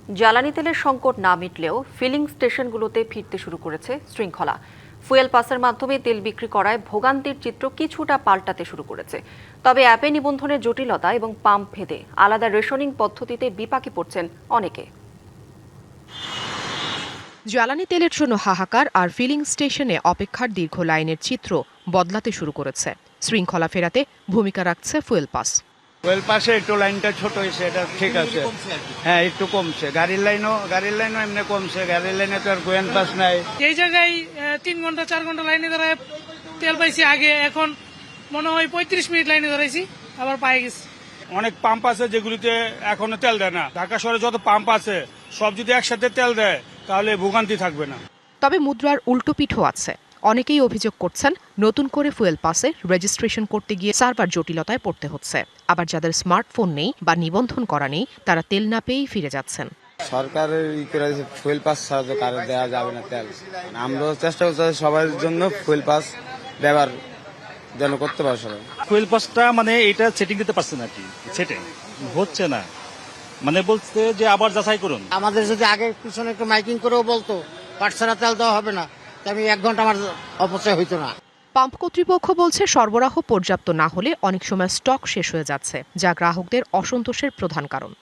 জ্বালানি তেলের সংকট না মিটলেও ফিলিং স্টেশনগুলোতে ফিরতে শুরু করেছে শৃঙ্খলা। ফুয়েল পাসের মাধ্যমে তেল বিক্রি করায় ভোগান্তির চিত্র কিছুটা পাল্টাতে শুরু করেছে। তবে অ্যাপে নিবন্ধনের জটিলতা এবং পাম্প ভেদে আলাদা রেশনিং পদ্ধতিতে বিপাকে পড়ছেন অনেকে। জ্বালানি তেলের জন্য হাহাকার আর ফিলিং স্টেশনে অপেক্ষার দীর্ঘ লাইনের চিত্র বদলাতে শুরু করেছে। শৃঙ্খলা ফেরাতে ভূমিকা রাখছে ফুয়েল পাস। ফুয়েল পাশে একটু লাইনটা ছোট হয়েছে, এটা ঠিক আছে। হ্যাঁ, একটু কমছে। গাড়ির লাইনও এমনি কমছে। গাড়ির লাইনে তো আর গোয়েন পাস নাই। এই জায়গায় 3 ঘন্টা 4 ঘন্টা লাইনে দাঁড়ায় তেল পাইছি আগে, এখন মনে হয় 35 মিনিট লাইনে দাঁড়াইছি, আবার পাই গেছি। অনেক পাম্প আছে যেগুলিতে এখনো তেল দেয় না। ঢাকা শহরে যত পাম্প আছে সব যদি একসাথে তেল দেয় তাহলে ভোগান্তি থাকবে না। তবে মুদ্রার উল্টো পিঠও আছে। অনেকেই অভিযোগ করছেন নতুন করে ফুয়েল পাসে রেজিস্ট্রেশন করতে গিয়ে সার্ভার জটিলতায় পড়তে হচ্ছে। আবার যাদের স্মার্টফোন নেই বা নিবন্ধন করা নেই তারা তেল না পেয়েই ফিরে যাচ্ছেন। সরকারের ফুয়েল পাস ছাড়া তো কারো দেওয়া যাবে না তেল। আমরাও চেষ্টা করছি সবার জন্য ফুয়েল পাস ব্যবহার যেন করতে পারে সবাই। ফুয়েল পাসটা এটা সেটিং দিতে পারছে না, কি সেটিং হচ্ছে না, বলছে যে আবার যাচাই করুন। আমাদের যদি আগে পিছনে একটু মাইকিং করেও বলতো পাট ছাড়া তেল দেওয়া হবে না, আমি 1 ঘন্টা আমার অপচয় হইতো না। পাম্প কর্তৃপক্ষ বলছে সরবরাহ পর্যাপ্ত না হলে অনেক সময় স্টক শেষ হয়ে যাচ্ছে, যা গ্রাহকদের অসন্তোষের প্রধান কারণ।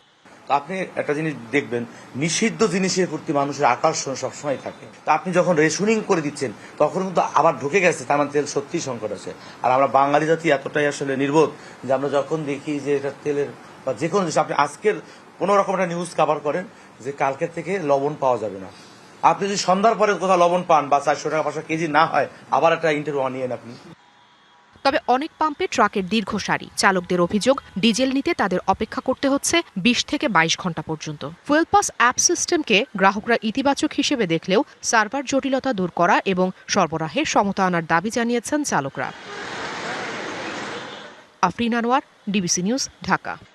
আপনি একটা জিনিস দেখবেন, নিষিদ্ধ জিনিসের প্রতি মানুষের আকর্ষণ সবসময় থাকে। তো আপনি যখন রেশনিং করে দিচ্ছেন তখন কিন্তু আবার ঢুকে গেছে, তার মানে তেল সত্যিই সংকট আছে। আর আমরা বাঙালি জাতি এতটাই আসলে নির্বোধ যে আমরা যখন দেখি যে এটা তেলের বা যে কোনো জিনিস, আপনি আজকের কোনো রকম একটা নিউজ কভার করেন যে কালকের থেকে লবণ পাওয়া যাবে না, আপনি যদি সন্ধ্যার পরে কোথাও লবণ পান বা 400 টাকা 500 কেজি না হয়, আবার একটা ইন্টারভিউ নিয়েন আপনি। তবে অনেক পাম্পে ট্রাকের দীর্ঘ সারি। চালকদের অভিযোগ, ডিজেল নিতে তাদের অপেক্ষা করতে হচ্ছে 20 থেকে 22 ঘন্টা পর্যন্ত। ফুয়েল পাস অ্যাপ সিস্টেমকে গ্রাহকরা ইতিবাচক হিসেবে দেখলেও সার্ভার জটিলতা দূর করা এবং সরবরাহে সমতা আনার দাবি জানিয়েছেন চালকরা। Afrin Anwar, DBC news, Dhaka.